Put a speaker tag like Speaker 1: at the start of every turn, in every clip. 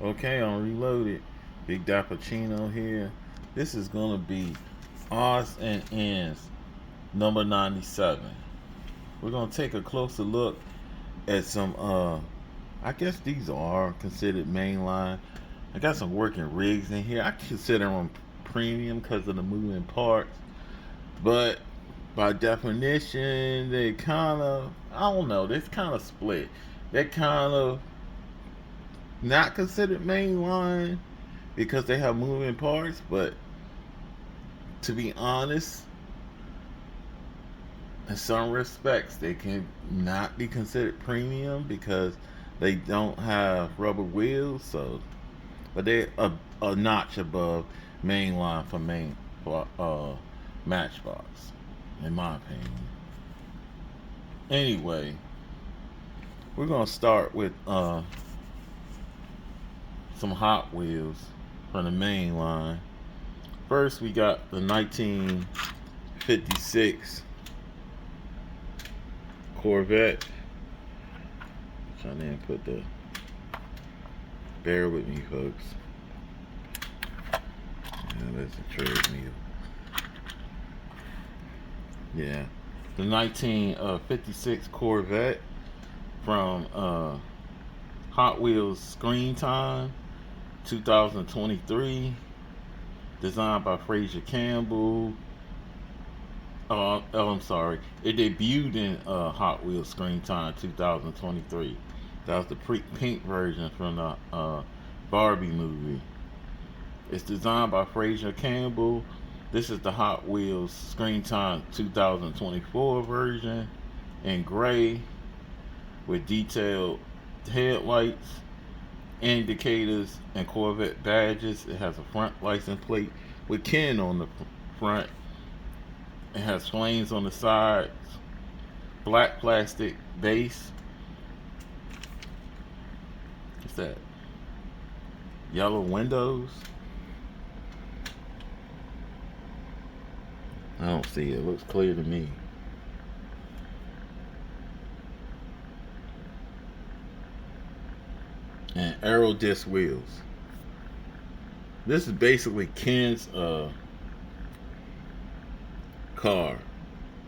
Speaker 1: Okay, I'm reloaded. Big Dappuccino here. This is gonna be odds and ends number 97. We're gonna take a closer look at some I guess these are considered mainline. I got some working rigs in here. I consider them premium because of the moving parts, but by definition, they kind of, I don't know, they're kind of split. They're kind of not considered mainline because they have moving parts, but to be honest, in some respects, they can not be considered premium because they don't have rubber wheels. So, but they're a notch above mainline for Matchbox, in my opinion. Anyway, we're gonna start with some Hot Wheels from the main line. First, we got the 1956 Corvette. Trying to put the. Bear with me, folks. Yeah, that's a treadmill. Yeah, the 1956 Corvette from Hot Wheels Screen Time 2023, designed by Fraser Campbell. I'm sorry. It debuted in Hot Wheels Screen Time 2023. That was the pink version from the Barbie movie. It's designed by Fraser Campbell. This is the Hot Wheels Screen Time 2024 version in gray with detailed headlights, indicators, and Corvette badges. It has a front license plate with Ken on the front. It has flames on the sides, black plastic base. What's that? Yellow windows. I don't see it. It looks clear to me. And aero disc wheels. This is basically Ken's car.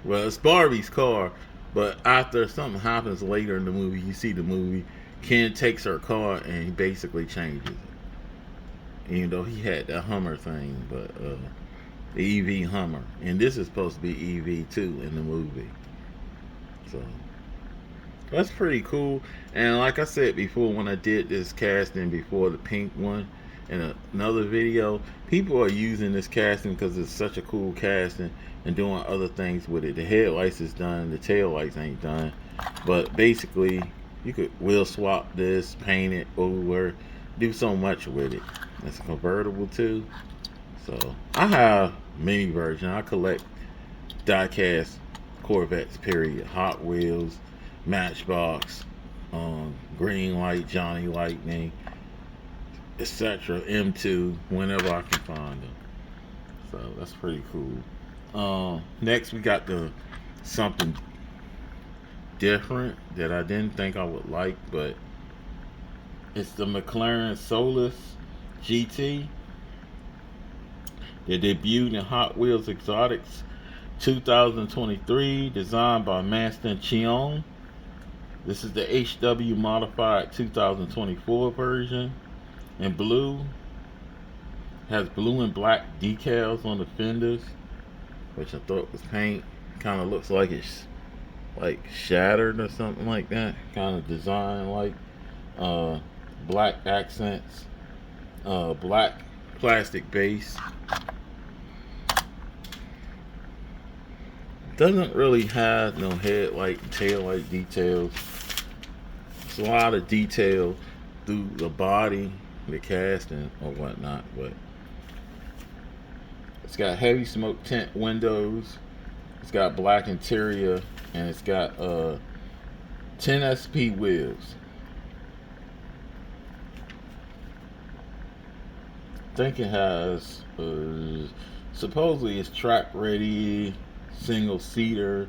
Speaker 1: Well, it's Barbie's car, but after something happens later in the movie, you see the movie, Ken takes her car and he basically changes it. Even though he had the Hummer thing, but the EV Hummer, and this is supposed to be EV too in the movie. So that's pretty cool. And like I said before, when I did this casting before the pink one in another video, people are using this casting because it's such a cool casting and doing other things with it. The headlights is done, the tail lights ain't done, but basically you could wheel swap this, paint it over, do so much with it. It's a convertible too. So I have many versions. I collect diecast Corvettes. Period. Hot Wheels, Matchbox, Green Light, Johnny Lightning, etc. M2. Whenever I can find them. So that's pretty cool. Next we got the something different that I didn't think I would like, but it's the McLaren Solus GT. They debuted in Hot Wheels Exotics 2023, designed by Maston Cheong. This is the HW modified 2024 version in blue. Has blue and black decals on the fenders, which I thought was paint. Kind of looks like it's like shattered or something like that. Kind of design like uh, black accents, black plastic base. Doesn't really have no headlight and tail light details. It's a lot of detail through the body, the casting or whatnot, but it's got heavy smoke tint windows. It's got black interior, and it's got 10 SP wheels. I think it has supposedly it's track ready, single seater.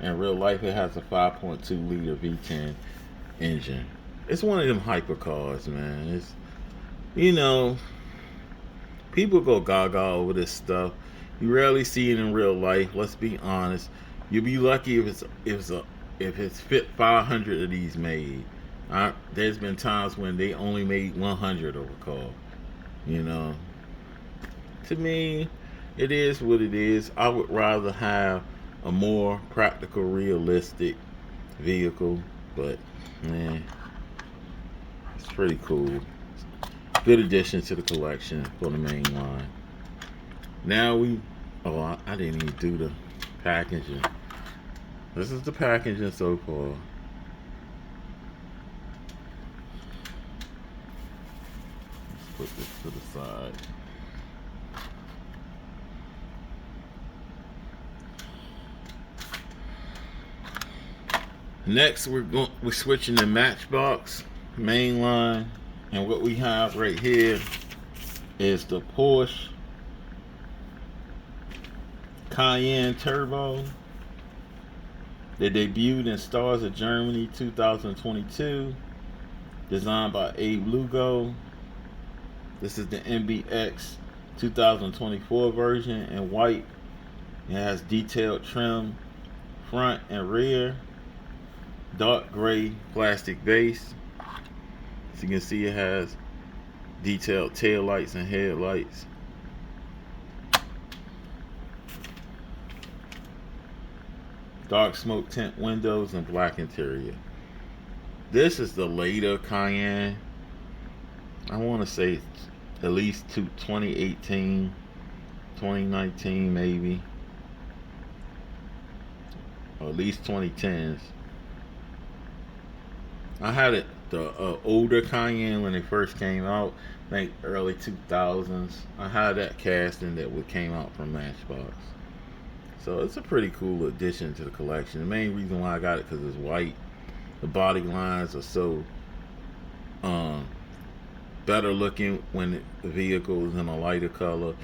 Speaker 1: In real life, it has a 5.2 liter V10 engine. It's one of them hypercars, man. you know, people go gaga over this stuff. You rarely see it in real life. Let's be honest. You'll be lucky if it's fit 500 of these made. There's been times when they only made 100 of a car. You know, to me, it is what it is. I would rather have a more practical, realistic vehicle, but man, it's pretty cool. Good addition to the collection for the main line. Now I didn't even do the packaging. This is the packaging so far. Let's put this to the side. Next, we're switching to Matchbox mainline, and what we have right here is the Porsche Cayenne Turbo. They debuted in Stars of Germany 2022, designed by Abe Lugo. This is the MBX 2024 version in white. It has detailed trim front and rear, dark gray plastic base. As you can see, it has detailed tail lights and headlights. Dark smoke tint windows and black interior. This is the later Cayenne. I want to say at least 2018, 2019 maybe, or at least 2010s. I had the older Cayenne when it first came out, I think early 2000s. I had that casting that came out from Matchbox. So it's a pretty cool addition to the collection. The main reason why I got it because it's white. The body lines are so better looking when the vehicle is in a lighter color,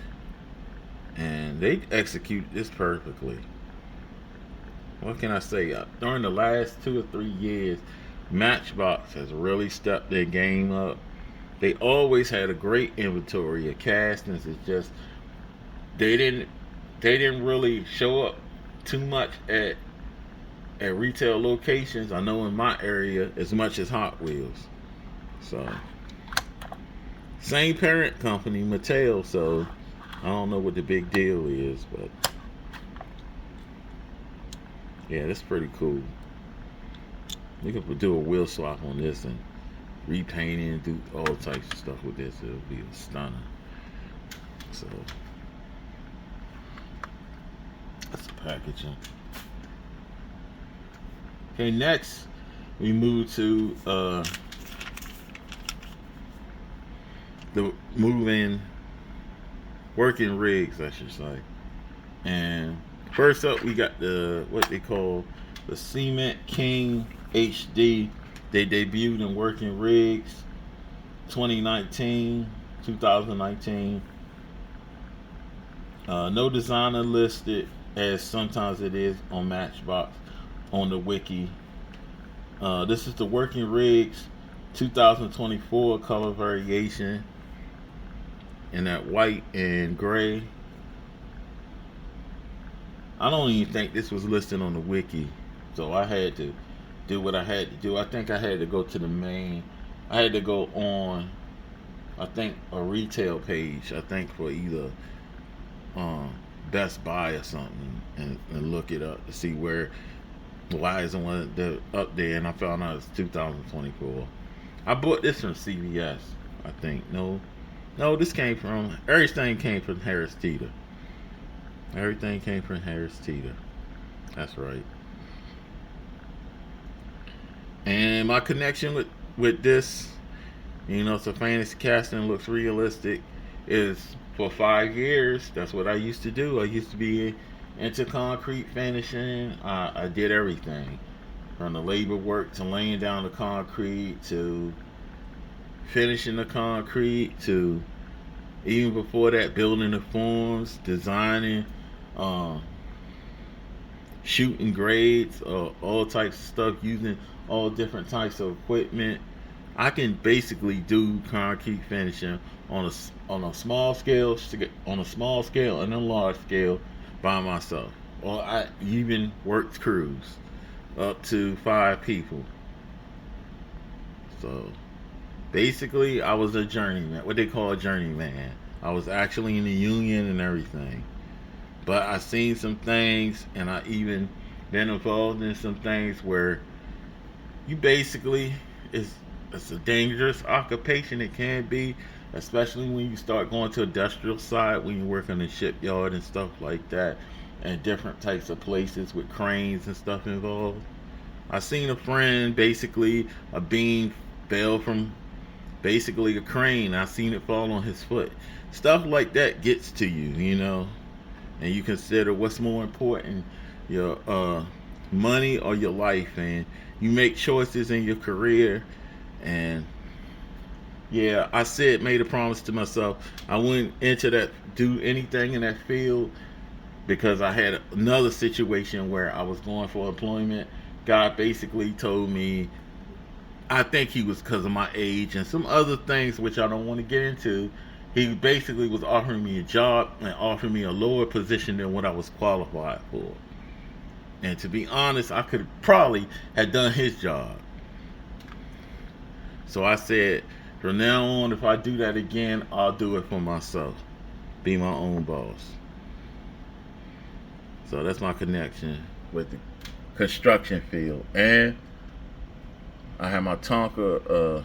Speaker 1: and they execute this perfectly. What can I say? During the last 2 or 3 years, Matchbox has really stepped their game up. They always had a great inventory of castings. It's just they didn't really show up too much at retail locations. I know in my area as much as Hot Wheels. So same parent company, Mattel. So I don't know what the big deal is, but yeah, that's pretty cool. We could do a wheel swap on this and repaint it and do all types of stuff with this. It'll be stunning. So that's the packaging. Okay, next we move to the moving working rigs, I should say. And first up, we got the what they call the Cement King HD. They debuted in working rigs 2019, 2019. No designer listed, as sometimes it is on Matchbox on the wiki. This is the working rigs 2024 color variation in that white and gray. I don't even think this was listed on the wiki, so I had to do what I had to do. I think I had to go to the main. I had to go on, I think, a retail page. I think for either Best Buy or something, and look it up to see why isn't one up there. And I found out it's 2024. I bought this from CVS. I think this came from everything came from Harris Teeter. Everything came from Harris Teeter. That's right. And my connection with this, it's a fantasy casting, looks realistic, is for 5 years. That's what I used to do. I used to be into concrete finishing. I did everything from the labor work to laying down the concrete to finishing the concrete to even before that building the forms, designing, shooting grades, all types of stuff, using all different types of equipment I can basically do concrete finishing on a small scale, on a small scale and a large scale by myself. Or I even worked crews up to 5 people. So basically, I was a journeyman, what they call a journeyman. I was actually in the union and everything. But I seen some things, and I even been involved in some things where you basically it's a dangerous occupation. It can be, especially when you start going to industrial side, when you work in the shipyard and stuff like that, and different types of places with cranes and stuff involved. I seen a friend basically a beam fell from basically a crane. I seen it fall on his foot. Stuff like that gets to you, and you consider what's more important, your money or your life, and you make choices in your career. And yeah, I said, made a promise to myself I wouldn't into that, do anything in that field, because I had another situation where I was going for employment. God basically told me, I think he was because of my age and some other things which I don't want to get into. He basically was offering me a job and offering me a lower position than what I was qualified for. And to be honest, I could probably have done his job. So I said, from now on, if I do that again, I'll do it for myself. Be my own boss. So that's my connection with the construction field. And I have my Tonka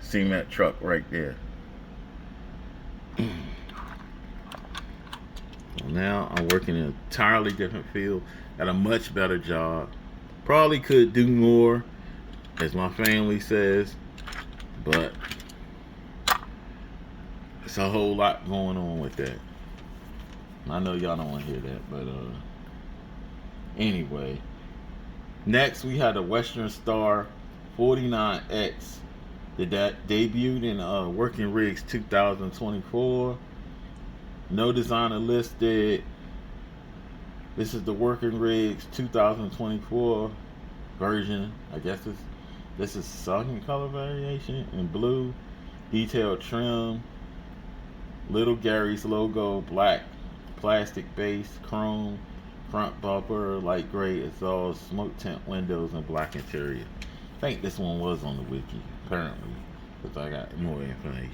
Speaker 1: cement truck right there. So now I'm working in an entirely different field at a much better job. Probably could do more, as my family says, but it's a whole lot going on with that. I know y'all don't want to hear that, but anyway. Next, we had a Western Star 49X that debuted in Working Rigs 2024. No designer listed. This is the Working Rigs 2024 version. I guess this is second color variation in blue. Detailed trim. Little Gary's logo, black plastic base, chrome front bumper, light gray exhaust, smoke tint windows, and black interior. I think this one was on the wiki, apparently, because I got more information.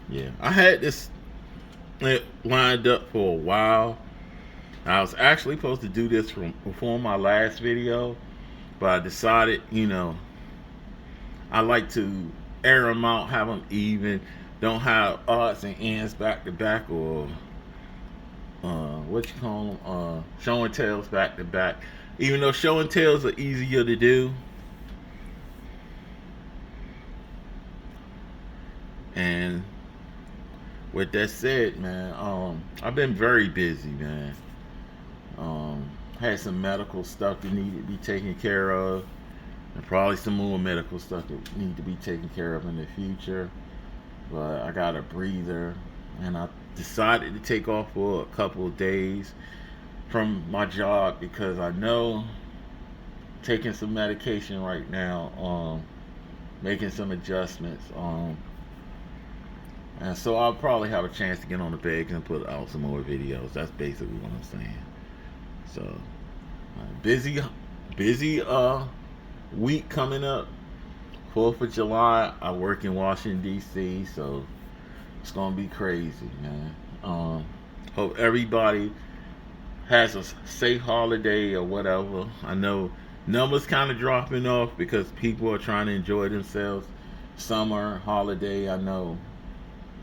Speaker 1: Yeah, I had this lined up for a while. I was actually supposed to do this before my last video, but I decided, I like to air them out, have them even, don't have odds and ends back to back, or what you call them, show and tells back to back. Even though show and tells are easier to do. And with that said, man, I've been very busy, man. Had some medical stuff that needed to be taken care of, and probably some more medical stuff that need to be taken care of in the future. But I got a breather, and I decided to take off for a couple of days from my job, because I know taking some medication right now, making some adjustments, and so I'll probably have a chance to get on the page and put out some more videos. That's basically what I'm saying. So busy week coming up. 4th of July, I work in Washington D.C., so it's gonna be crazy, man. Hope everybody has a safe holiday or whatever. I know numbers kind of dropping off because people are trying to enjoy themselves. Summer holiday, I know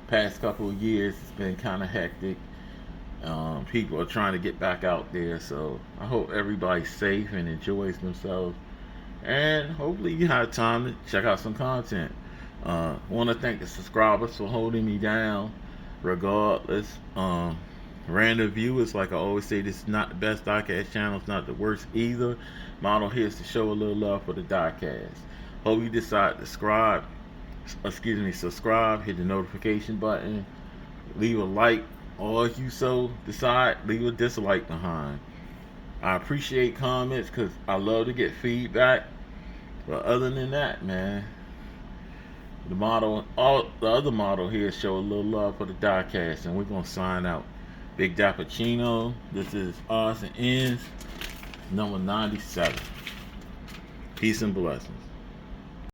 Speaker 1: past couple of years it's been kind of hectic. People are trying to get back out there, so I hope everybody's safe and enjoys themselves, and hopefully you have time to check out some content. Want to thank the subscribers for holding me down regardless. Random viewers, like I always say, this is not the best Diecast channel, it's not the worst either. Model here is to show a little love for the Diecast. Hope you decide to subscribe, hit the notification button, leave a like, or if you so decide, leave a dislike behind. I appreciate comments because I love to get feedback, But other than that, man, the model, all the other model here show a little love for the diecast, and we're gonna sign out. Big Dappuccino. This is odds and ends, number 97. Peace and blessings.